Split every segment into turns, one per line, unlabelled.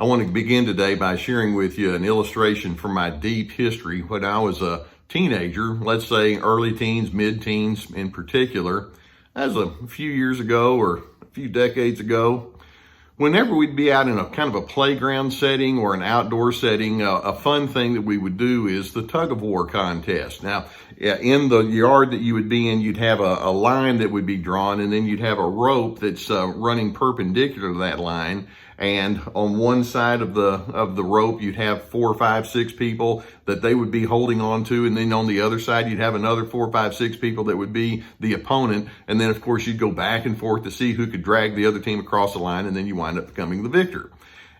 I want to begin today by sharing with you an illustration from my deep history. When I was a teenager, let's say early teens, mid-teens in particular, as a few years ago or a few decades ago, whenever we'd be out in a kind of a playground setting or an outdoor setting, a fun thing that we would do is the tug-of-war contest. Now, in the yard that you would be in, you'd have a line that would be drawn, and then you'd have a rope that's running perpendicular to that line. And on one side of the rope, you'd have 4, 5, 6 people that they would be holding on to. And then on the other side, you'd have another 4, 5, 6 people that would be the opponent. And then, of course, you'd go back and forth to see who could drag the other team across the line. And then you wind up becoming the victor.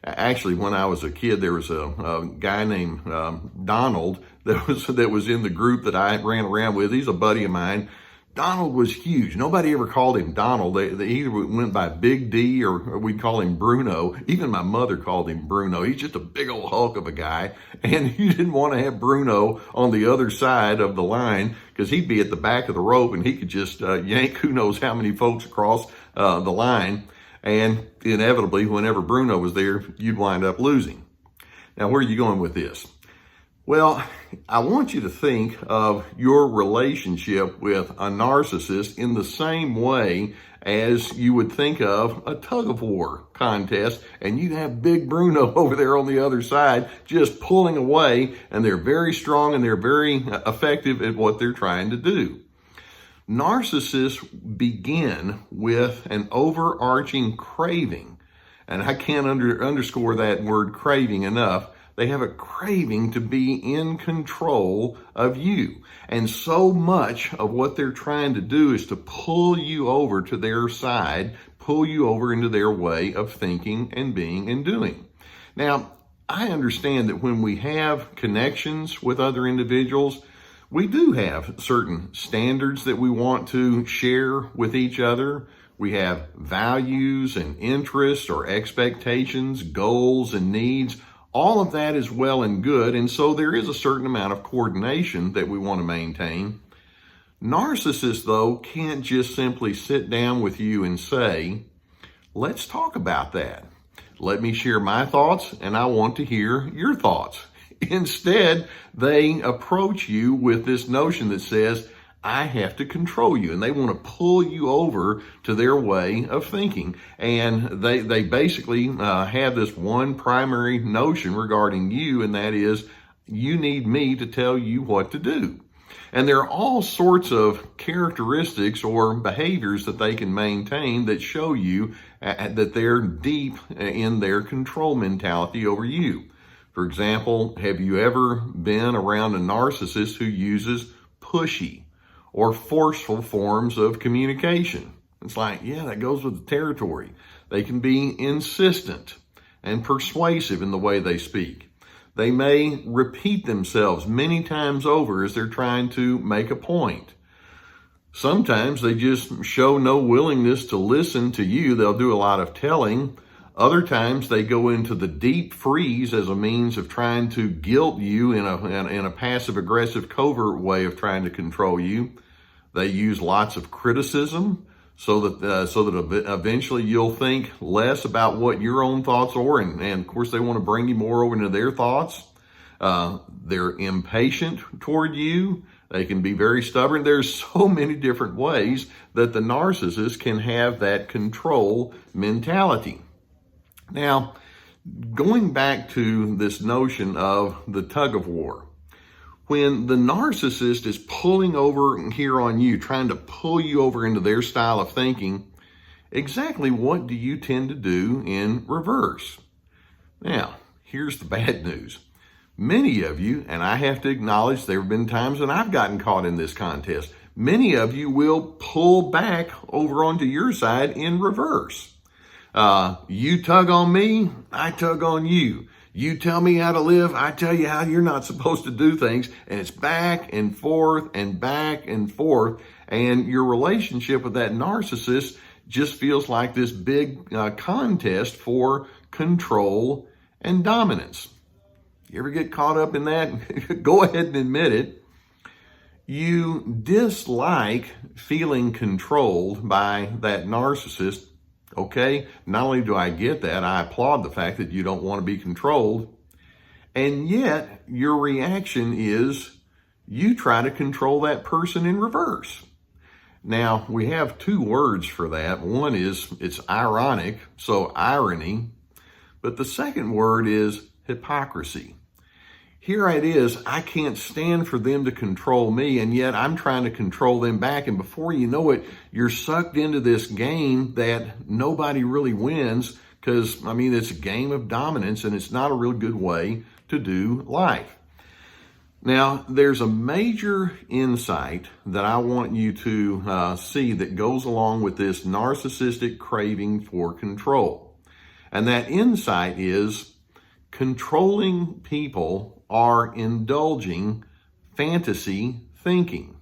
Actually, when I was a kid, there was a guy named Donald that was in the group that I ran around with. He's a buddy of mine. Donald was huge. Nobody ever called him Donald. They either went by Big D or we'd call him Bruno. Even my mother called him Bruno. He's just a big old hulk of a guy. And you didn't want to have Bruno on the other side of the line because he'd be at the back of the rope and he could just yank who knows how many folks across the line. And inevitably, whenever Bruno was there, you'd wind up losing. Now, where are you going with this? Well, I want you to think of your relationship with a narcissist in the same way as you would think of a tug-of-war contest, and you have Big Bruno over there on the other side just pulling away, and they're very strong and they're very effective at what they're trying to do. Narcissists begin with an overarching craving, and I can't underscore that word craving enough. They have a craving to be in control of you. And so much of what they're trying to do is to pull you over to their side, pull you over into their way of thinking and being and doing. Now, I understand that when we have connections with other individuals, we do have certain standards that we want to share with each other. We have values and interests or expectations, goals and needs. All of that is well and good, and so there is a certain amount of coordination that we want to maintain. Narcissists, though, can't just simply sit down with you and say, let's talk about that. Let me share my thoughts, and I want to hear your thoughts. Instead, they approach you with this notion that says, I have to control you, and they want to pull you over to their way of thinking. And they basically have this one primary notion regarding you, and that is you need me to tell you what to do. And there are all sorts of characteristics or behaviors that they can maintain that show you that they're deep in their control mentality over you. For example, have you ever been around a narcissist who uses PUSHY or forceful forms of communication? It's like, yeah, that goes with the territory. They can be insistent and persuasive in the way they speak. They may repeat themselves many times over as they're trying to make a point. Sometimes they just show no willingness to listen to you. They'll do a lot of telling. Other times they go into the deep freeze as a means of trying to guilt you in a passive-aggressive, covert way of trying to control you. They use lots of criticism so that eventually you'll think less about what your own thoughts are, and of course they want to bring you more over into their thoughts. They're impatient toward you. They can be very stubborn. There's so many different ways that the narcissist can have that control mentality. Now, going back to this notion of the tug-of-war, when the narcissist is pulling over here on you, trying to pull you over into their style of thinking, exactly what do you tend to do in reverse? Now, here's the bad news. Many of you, and I have to acknowledge there have been times when I've gotten caught in this contest, many of you will pull back over onto your side in reverse. You tug on me, I tug on you. You tell me how to live, I tell you how you're not supposed to do things. And it's back and forth and back and forth. And your relationship with that narcissist just feels like this big contest for control and dominance. You ever get caught up in that? Go ahead and admit it. You dislike feeling controlled by that narcissist Okay, not only do I get that, I applaud the fact that you don't want to be controlled, and yet your reaction is you try to control that person in reverse. Now, we have two words for that. One is it's ironic, so irony, but the second word is hypocrisy. Here it is, I can't stand for them to control me, and yet I'm trying to control them back. And before you know it, you're sucked into this game that nobody really wins because, it's a game of dominance, and it's not a real good way to do life. Now, there's a major insight that I want you to see that goes along with this narcissistic craving for control. And that insight is controlling people are indulging fantasy thinking.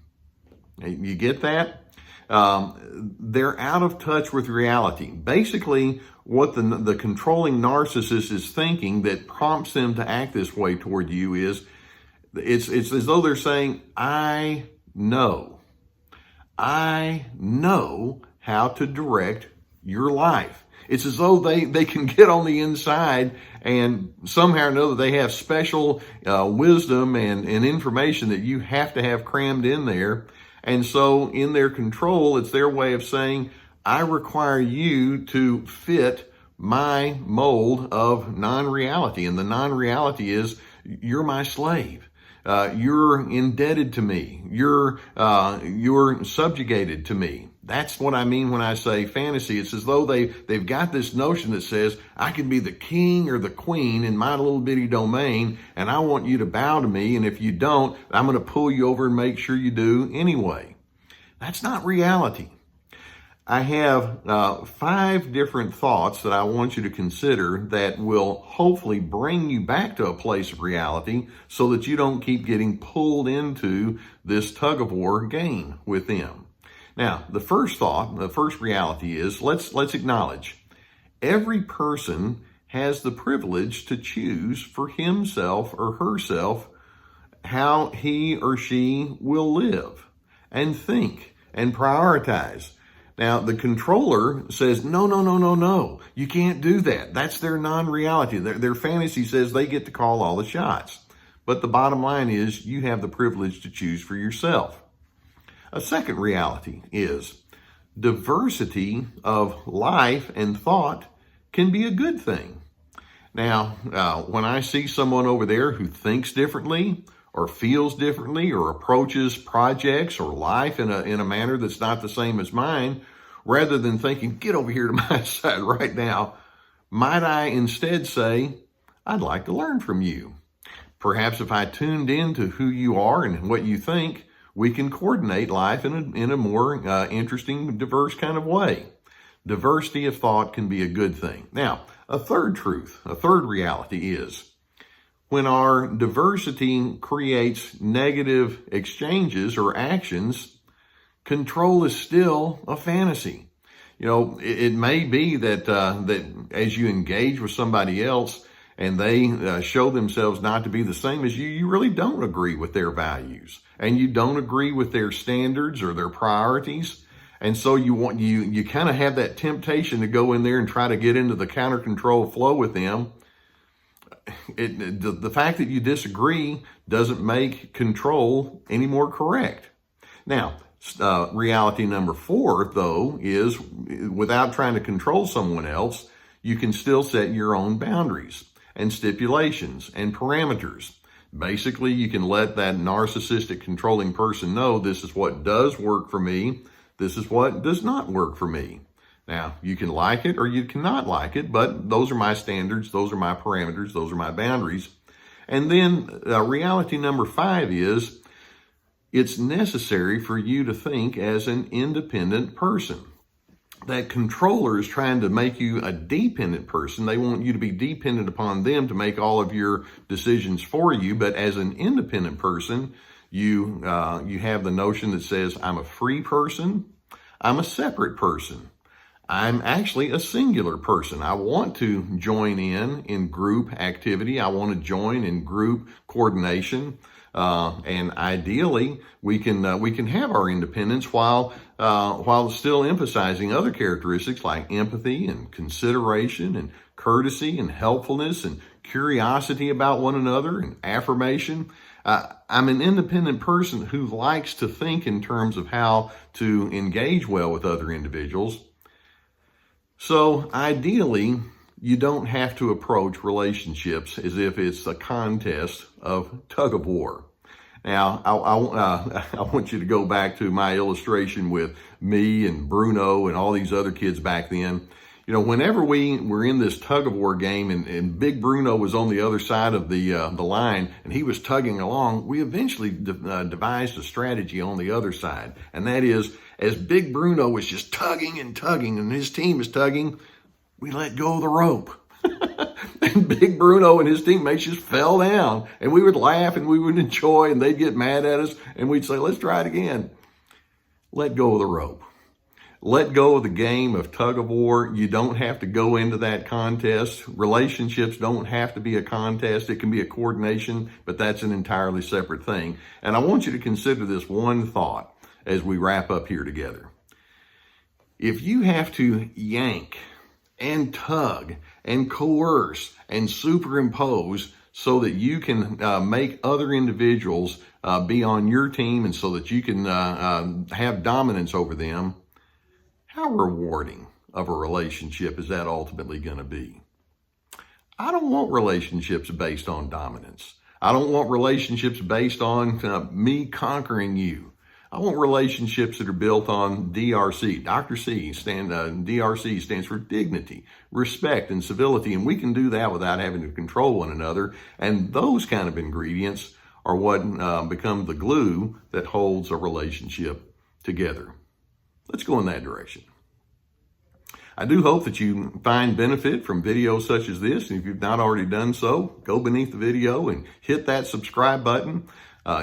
You get that? They're out of touch with reality. Basically, what the controlling narcissist is thinking that prompts them to act this way toward you is it's as though they're saying, I know how to direct your life. It's as though they can get on the inside and somehow know that they have special wisdom and information that you have to have crammed in there. And so in their control, it's their way of saying, I require you to fit my mold of non-reality. And the non-reality is you're my slave. You're indebted to me. You're subjugated to me. That's what I mean when I say fantasy. It's as though they've got this notion that says, I can be the king or the queen in my little bitty domain, and I want you to bow to me, and if you don't, I'm going to pull you over and make sure you do anyway. That's not reality. I have 5 different thoughts that I want you to consider that will hopefully bring you back to a place of reality so that you don't keep getting pulled into this tug-of-war game with them. Now, the first thought, the first reality is, let's acknowledge, every person has the privilege to choose for himself or herself how he or she will live and think and prioritize. Now, the controller says, no, you can't do that. That's their non-reality. Their fantasy says they get to call all the shots. But the bottom line is you have the privilege to choose for yourself. A second reality is diversity of life and thought can be a good thing. Now, when I see someone over there who thinks differently or feels differently or approaches projects or life in a manner that's not the same as mine, rather than thinking, get over here to my side right now, might I instead say, I'd like to learn from you. Perhaps if I tuned into who you are and what you think, we can coordinate life in a more interesting, diverse kind of way. Diversity of thought can be a good thing. Now, a third reality is when our diversity creates negative exchanges or actions, control is still a fantasy. It may be that as you engage with somebody else and they show themselves not to be the same as you, you really don't agree with their values and you don't agree with their standards or their priorities. And so you kind of have that temptation to go in there and try to get into the counter control flow with them. The fact that you disagree doesn't make control any more correct. Now, reality number 4, though, is without trying to control someone else, you can still set your own boundaries and stipulations and parameters. Basically, you can let that narcissistic controlling person know this is what does work for me, this is what does not work for me. Now, you can like it or you cannot like it, but those are my standards, those are my parameters, those are my boundaries. And then reality number 5 is it's necessary for you to think as an independent person. That controller is trying to make you a dependent person. They want you to be dependent upon them to make all of your decisions for you. But as an independent person, you have the notion that says, I'm a free person. I'm a separate person. I'm actually a singular person. I want to join in group activity. I want to join in group coordination. And ideally, we can have our independence while still emphasizing other characteristics like empathy and consideration and courtesy and helpfulness and curiosity about one another and affirmation. I'm an independent person who likes to think in terms of how to engage well with other individuals. So ideally, you don't have to approach relationships as if it's a contest of tug-of-war. Now, I want you to go back to my illustration with me and Bruno and all these other kids back then. You know, whenever we were in this tug-of-war game and Big Bruno was on the other side of the line and he was tugging along, we eventually devised a strategy on the other side. And that is, as Big Bruno was just tugging and his team is tugging, we let go of the rope. And Big Bruno and his teammates just fell down, and we would laugh and we would enjoy, and they'd get mad at us and we'd say, let's try it again. Let go of the rope. Let go of the game of tug-of-war. You don't have to go into that contest. Relationships don't have to be a contest. It can be a coordination, but that's an entirely separate thing. And I want you to consider this one thought as we wrap up here together. If you have to yank and tug and coerce and superimpose so that you can make other individuals be on your team and so that you can have dominance over them, how rewarding of a relationship is that ultimately going to be? I don't want relationships based on dominance. I don't want relationships based on me conquering you. I want relationships that are built on DRC. DRC stands for dignity, respect, and civility. And we can do that without having to control one another. And those kind of ingredients are what become the glue that holds a relationship together. Let's go in that direction. I do hope that you find benefit from videos such as this. And if you've not already done so, go beneath the video and hit that subscribe button.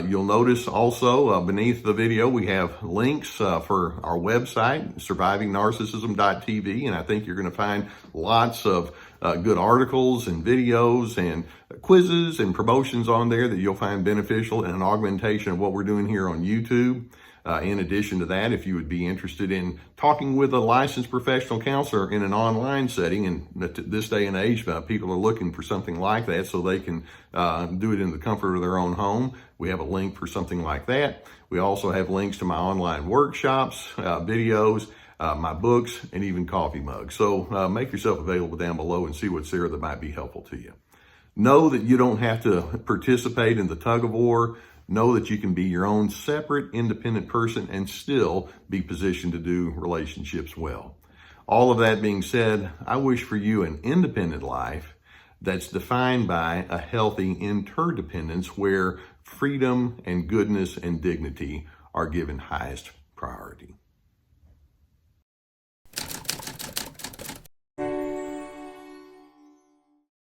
You'll notice also beneath the video, we have links for our website, survivingnarcissism.tv. And I think you're going to find lots of good articles and videos and quizzes and promotions on there that you'll find beneficial and an augmentation of what we're doing here on YouTube. In addition to that, if you would be interested in talking with a licensed professional counselor in an online setting, and this day and age, people are looking for something like that so they can do it in the comfort of their own home. We have a link for something like that. We also have links to my online workshops, videos, my books, and even coffee mugs. So make yourself available down below and see what's there that might be helpful to you. Know that you don't have to participate in the tug-of-war. Know that you can be your own separate, independent person and still be positioned to do relationships well. All of that being said, I wish for you an independent life that's defined by a healthy interdependence where freedom and goodness and dignity are given highest priority.